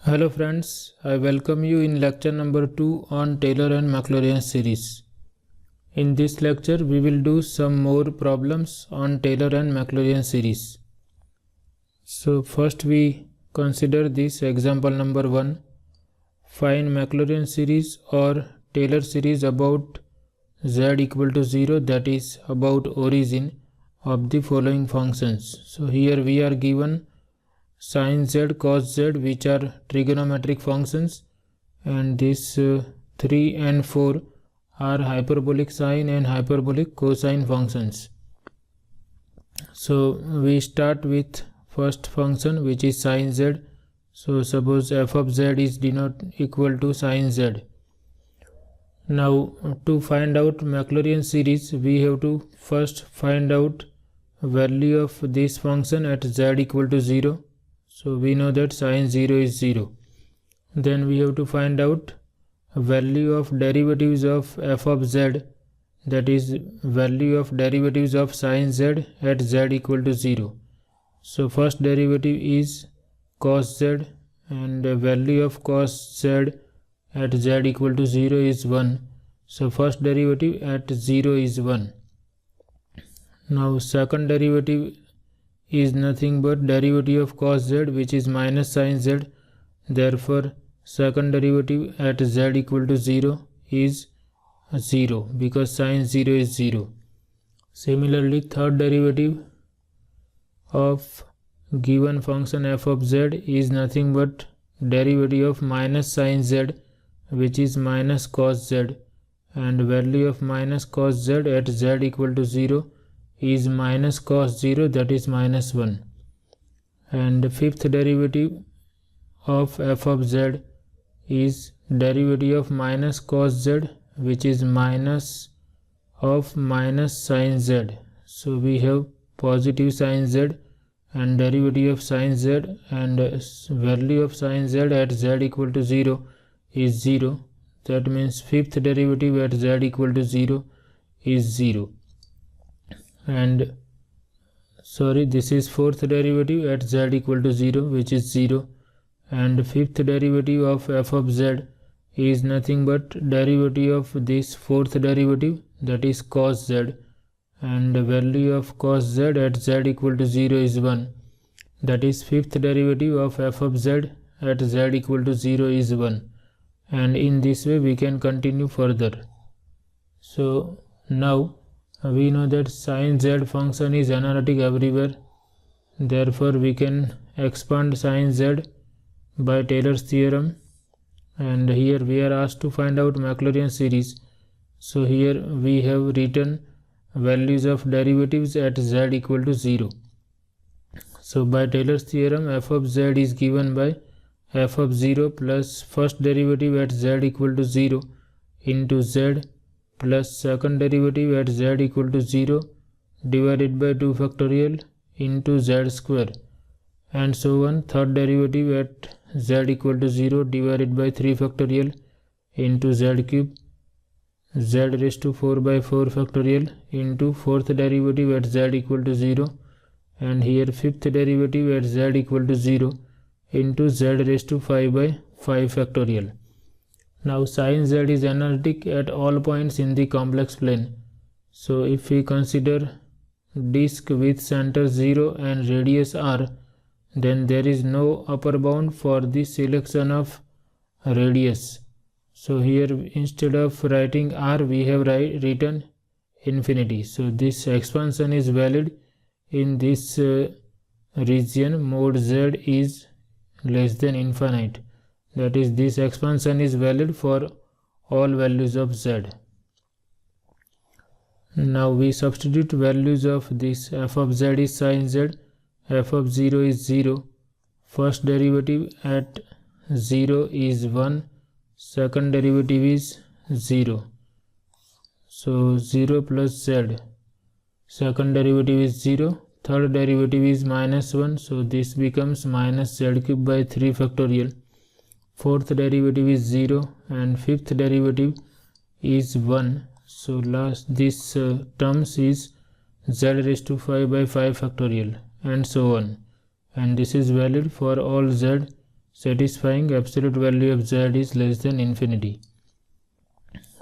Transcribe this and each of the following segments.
Hello friends, I welcome you in lecture number 2 on Taylor and Maclaurin series. In this lecture, we will do some more problems on Taylor and Maclaurin series. So first we consider this example number 1. Find Maclaurin series or Taylor series about z equal to 0, that is about origin of the following functions. So here we are given sin z, cos z, which are trigonometric functions, and these 3 and 4 are hyperbolic sine and hyperbolic cosine functions. So we start with first function, which is sin z. So suppose f of z is equal to sin z. Now to find out Maclaurin series, we have to first find out value of this function at z equal to 0. So we know that sin 0 is 0. Then we have to find out value of derivatives of f of z, that is value of derivatives of sin z at z equal to 0. So first derivative is cos z, and value of cos z at z equal to 0 is 1. So first derivative at 0 is 1. Now second derivative is nothing but derivative of cos z, which is minus sin z. Therefore second derivative at z equal to 0 is 0, because sin 0 is 0. Similarly, third derivative of given function f of z is nothing but derivative of minus sin z, which is minus cos z, and value of minus cos z at z equal to 0 is minus cos 0, that is minus 1. And fifth derivative of f of z is derivative of minus cos z, which is minus of minus sin z. So we have positive sin z and derivative of sin z, and value of sin z at z equal to 0 is 0. That means fifth derivative at z equal to 0 is 0. And this is fourth derivative at z equal to 0, which is 0. And fifth derivative of f of z is nothing but derivative of this fourth derivative, that is cos z, and value of cos z at z equal to 0 is 1. That is fifth derivative of f of z at z equal to 0 is 1. And in this way we can continue further. So now we know that sin z function is analytic everywhere. Therefore we can expand sin z by Taylor's theorem, and here we are asked to find out Maclaurin series. So here we have written values of derivatives at z equal to 0. So by Taylor's theorem, f of z is given by f of 0 plus first derivative at z equal to 0 into z plus second derivative at z equal to 0 divided by 2 factorial into z square, and so on. Third derivative at z equal to 0 divided by 3 factorial into z cube, z raised to 4 by 4 factorial into fourth derivative at z equal to 0, and here fifth derivative at z equal to 0 into z raised to 5 by 5 factorial. Now sin z is analytic at all points in the complex plane. So if we consider disk with center 0 and radius r, then there is no upper bound for the selection of radius. So here instead of writing r, we have written infinity. So this expansion is valid in this region mod z is less than infinite. That is, this expansion is valid for all values of z. Now we substitute values of this. F of z is sin z, f of 0 is 0, first derivative at 0 is 1, second derivative is 0. So 0 plus z, second derivative is 0, third derivative is minus 1, so this becomes minus z cube by 3 factorial. Fourth derivative is 0 and fifth derivative is 1. So this terms is z raised to 5 by 5 factorial, and so on. And this is valid for all z satisfying absolute value of z is less than infinity.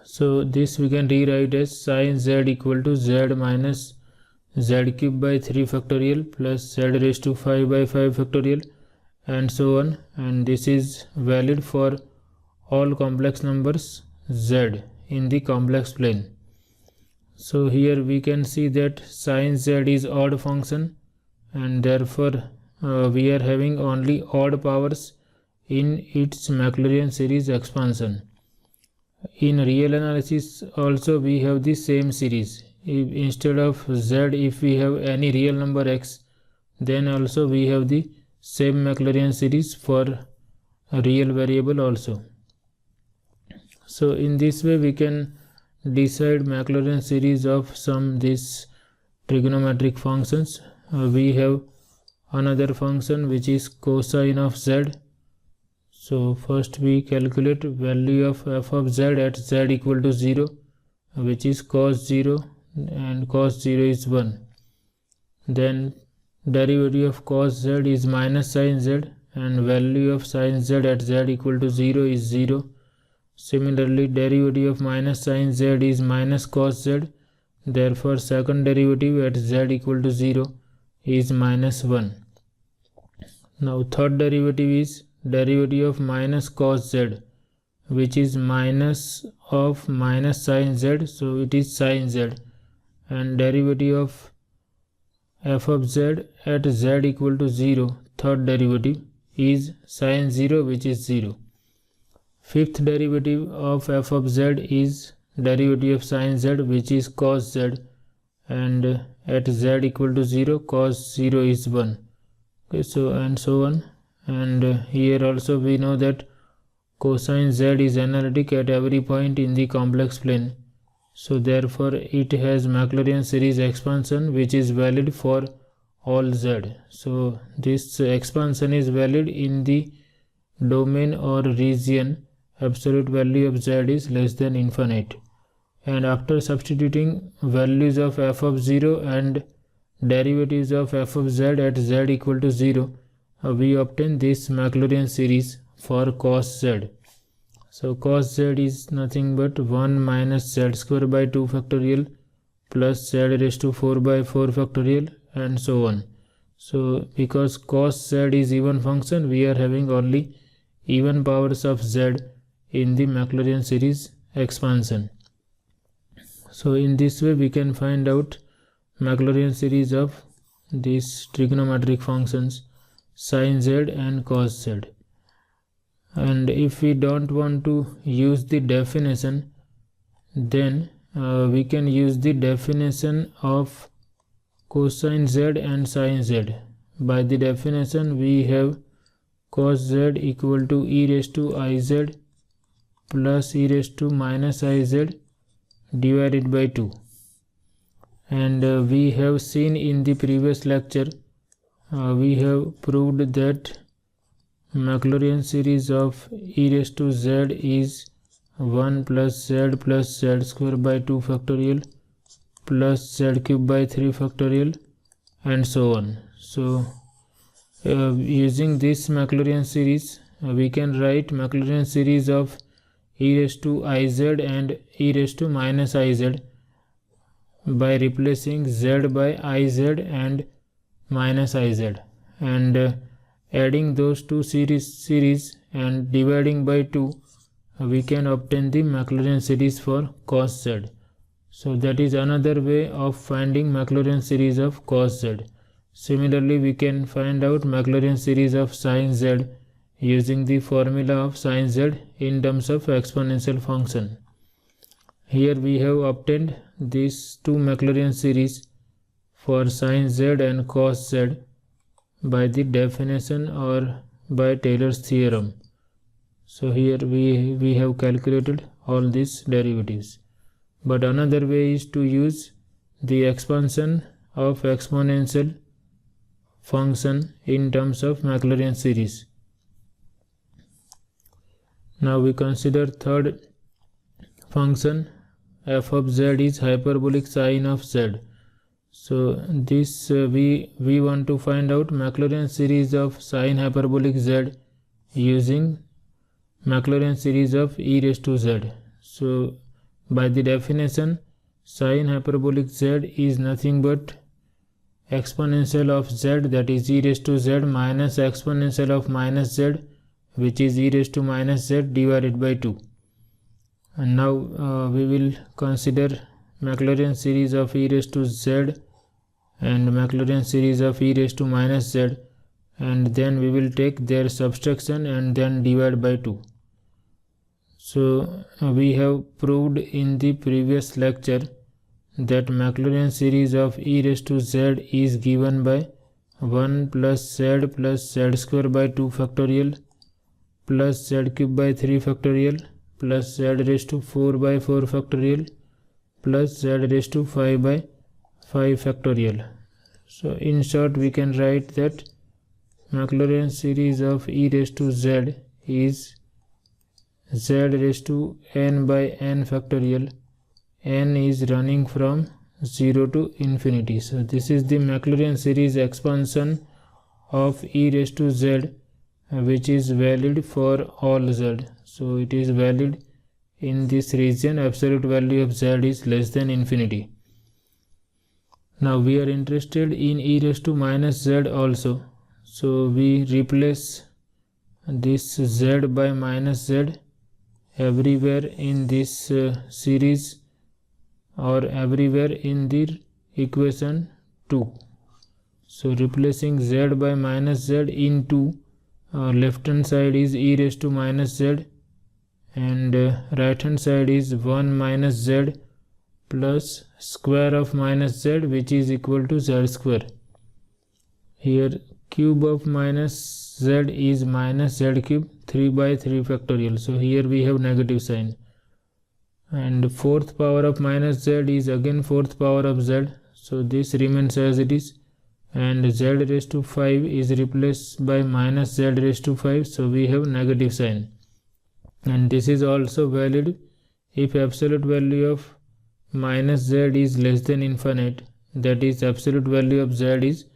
So this we can rewrite as sin z equal to z minus z cube by 3 factorial plus z raised to 5 by 5 factorial and so on, and this is valid for all complex numbers z in the complex plane. So here we can see that sin z is odd function, and therefore we are having only odd powers in its Maclaurin series expansion. In real analysis also we have the same series. If instead of z, if we have any real number x, then also we have the same Maclaurin series for a real variable also. So in this way we can decide Maclaurin series of some these trigonometric functions. We have another function which is cosine of z. So first we calculate value of f of z at z equal to 0, which is cos 0, and cos 0 is 1. Then derivative of cos z is minus sin z, and value of sin z at z equal to 0 is 0. Similarly, derivative of minus sin z is minus cos z, therefore second derivative at z equal to 0 is minus 1. Now third derivative is derivative of minus cos z, which is minus of minus sin z, so it is sin z, and derivative of f of z at z equal to 0, third derivative, is sin 0, which is 0. Fifth derivative of f of z is derivative of sin z, which is cos z, and at z equal to 0, cos 0 is 1. Okay, so and so on. And here also we know that cosine z is analytic at every point in the complex plane. So therefore it has Maclaurin series expansion which is valid for all z. So this expansion is valid in the domain or region absolute value of z is less than infinite. And after substituting values of f of 0 and derivatives of f of z at z equal to 0, we obtain this Maclaurin series for cos z. So cos z is nothing but 1 minus z square by 2 factorial plus z raised to 4 by 4 factorial and so on. So because cos z is even function, we are having only even powers of z in the Maclaurin series expansion. So in this way we can find out Maclaurin series of these trigonometric functions sin z and cos z. And if we don't want to use the definition, then we can use the definition of cosine z and sin z. By the definition we have cos z equal to e raised to iz plus e raised to minus iz divided by 2. And we have seen in the previous lecture, we have proved that Maclaurin series of e raised to z is 1 plus z square by 2 factorial plus z cube by 3 factorial and so on. So using this Maclaurin series, we can write Maclaurin series of e raised to iz and e raised to minus iz by replacing z by iz and minus iz, and adding those two series and dividing by 2, we can obtain the Maclaurin series for cos z. So that is another way of finding Maclaurin series of cos z. Similarly, we can find out Maclaurin series of sin z using the formula of sin z in terms of exponential function. Here we have obtained these two Maclaurin series for sin z and cos z by the definition or by Taylor's theorem. So here we have calculated all these derivatives. But another way is to use the expansion of exponential function in terms of Maclaurin series. Now we consider third function, f of z is hyperbolic sine of z. So this we want to find out Maclaurin series of sine hyperbolic z using Maclaurin series of e raised to z. So by the definition, sine hyperbolic z is nothing but exponential of z, that is e raised to z, minus exponential of minus z, which is e raised to minus z, divided by 2. And now we will consider Maclaurin series of e raised to z and Maclaurin series of e raised to minus z, and then we will take their subtraction and then divide by 2. So we have proved in the previous lecture that Maclaurin series of e raised to z is given by 1 plus z square by 2 factorial plus z cube by 3 factorial plus z raised to 4 by 4 factorial plus z raised to 5 by 5 factorial. So in short, we can write that Maclaurin series of e raised to z is z raised to n by n factorial. N is running from 0 to infinity. So this is the Maclaurin series expansion of e raised to z, which is valid for all z. So it is valid in this region. Absolute value of z is less than infinity. Now we are interested in e raised to minus z also. So we replace this z by minus z everywhere in this series or everywhere in the equation 2. So replacing z by minus z in 2, left hand side is e raised to minus z and right hand side is 1 minus z plus square of minus z, which is equal to z square. Here cube of minus z is minus z cube 3 by 3 factorial. So here we have negative sign. And fourth power of minus z is again fourth power of z. So this remains as it is. And z raised to 5 is replaced by minus z raised to 5. So we have negative sign. And this is also valid if absolute value of minus z is less than infinite. That is, absolute value of z is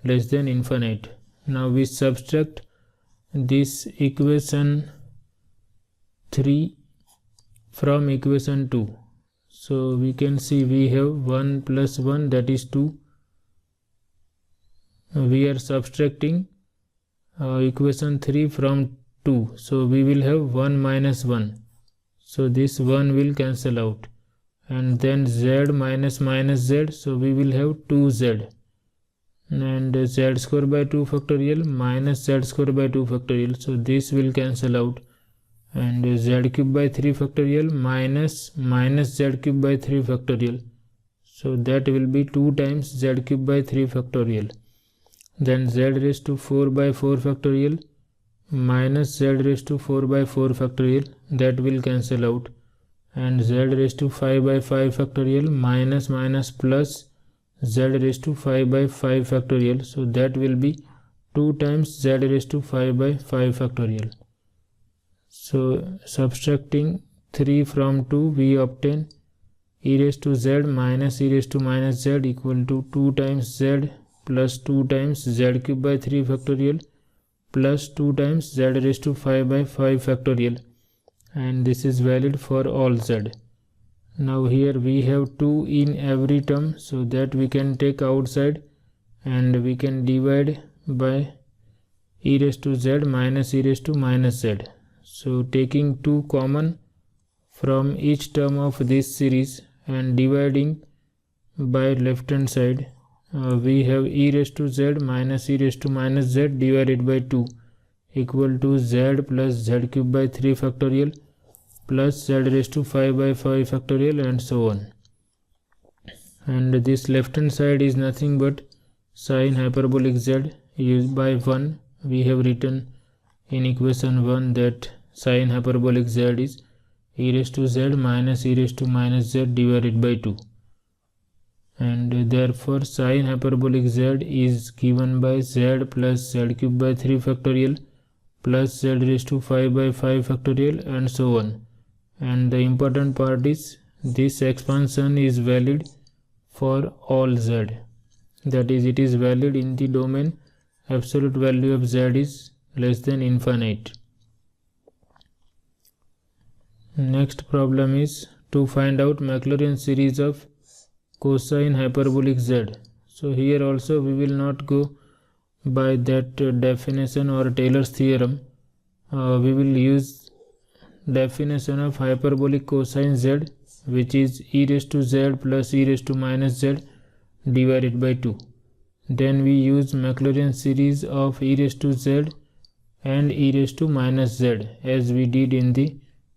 less than infinite. Now we subtract this equation 3 from equation 2. So we can see we have 1 plus 1, that is 2. We are subtracting equation 3 from 2. So we will have 1 minus 1. So this 1 will cancel out. And then z minus minus z. So we will have 2z. And z square by 2 factorial minus z square by 2 factorial. So this will cancel out. And z cube by 3 factorial minus z cube by 3 factorial. So that will be 2 times z cube by 3 factorial. Then z raised to 4 by 4 factorial minus z raised to 4 by 4 factorial. That will cancel out. And z raised to 5 by 5 factorial minus plus z raised to 5 by 5 factorial. So that will be 2 times z raised to 5 by 5 factorial. So subtracting 3 from 2, we obtain e raised to z minus e raised to minus z equal to 2 times z plus 2 times z cube by 3 factorial plus 2 times z raised to 5 by 5 factorial. And this is valid for all z. Now here we have 2 in every term, so that we can take outside and we can divide by e raised to z minus e raised to minus z. So taking 2 common from each term of this series and dividing by left hand side, we have e raised to z minus e raised to minus z divided by 2 equal to z plus z cube by 3 factorial plus z raised to 5 by 5 factorial and so on. And this left hand side is nothing but sine hyperbolic z used by 1. We have written in equation 1 that sine hyperbolic z is e raised to z minus e raised to minus z divided by 2. And therefore sine hyperbolic z is given by z plus z cube by 3 factorial plus z raised to 5 by 5 factorial and so on. And the important part is this expansion is valid for all z. That is, it is valid in the domain absolute value of z is less than infinite. Next problem is to find out Maclaurin series of cosine hyperbolic z. So here also we will not go by that definition or Taylor's theorem. We will use definition of hyperbolic cosine z, which is e raised to z plus e raised to minus z divided by 2. Then we use Maclaurin series of e raised to z and e raised to minus z as we did in the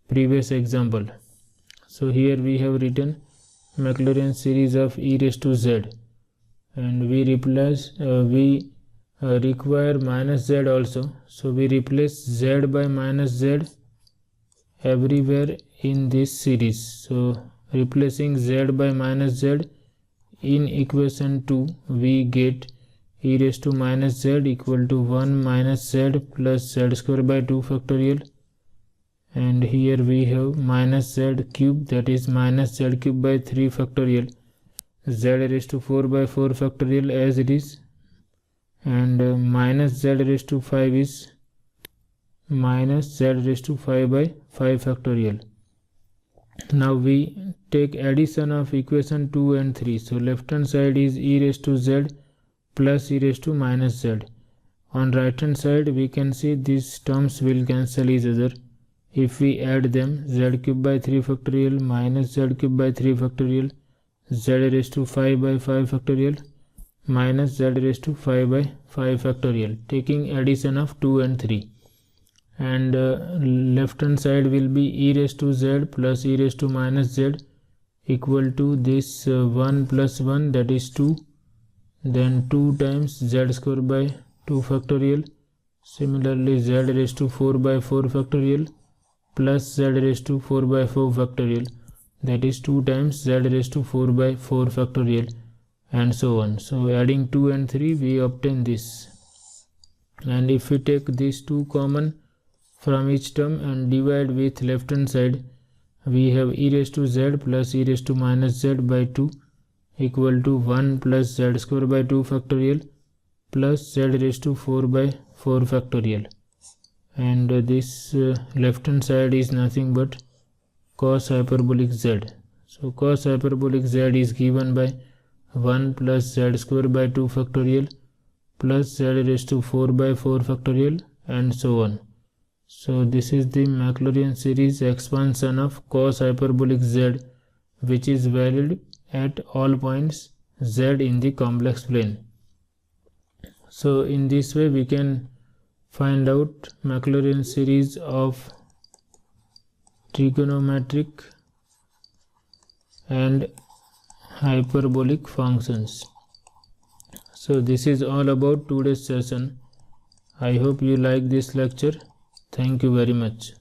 previous example. So here we have written Maclaurin series of e raised to z, and we require minus z also. So we replace z by minus z everywhere in this series. So replacing z by minus z in equation 2, we get e raised to minus z equal to 1 minus z plus z square by 2 factorial, and here we have minus z cube, that is minus z cube by 3 factorial, z raised to 4 by 4 factorial as it is, and minus z raised to 5 is minus z raised to 5 by 5 factorial. Now we take addition of equation 2 and 3. So left hand side is e raised to z plus e raised to minus z. On right hand side we can see these terms will cancel each other. If we add them, z cube by 3 factorial minus z cube by 3 factorial, z raised to 5 by 5 factorial minus z raised to 5 by 5 factorial, taking addition of 2 and 3. And left hand side will be e raised to z plus e raised to minus z equal to this 1 plus 1, that is 2, then 2 times z square by 2 factorial, similarly z raised to 4 by 4 factorial plus z raised to 4 by 4 factorial, that is 2 times z raised to 4 by 4 factorial, and so on. So adding 2 and 3 we obtain this, and if we take these two common from each term and divide with left hand side, we have e raised to z plus e raised to minus z by 2 equal to 1 plus z square by 2 factorial plus z raised to 4 by 4 factorial, and this left hand side is nothing but cos hyperbolic z. So cos hyperbolic z is given by 1 plus z square by 2 factorial plus z raised to 4 by 4 factorial, and so on. So this is the Maclaurin series expansion of cos hyperbolic z, which is valid at all points z in the complex plane. So in this way we can find out Maclaurin series of trigonometric and hyperbolic functions. So this is all about today's session. I hope you like this lecture. Thank you very much.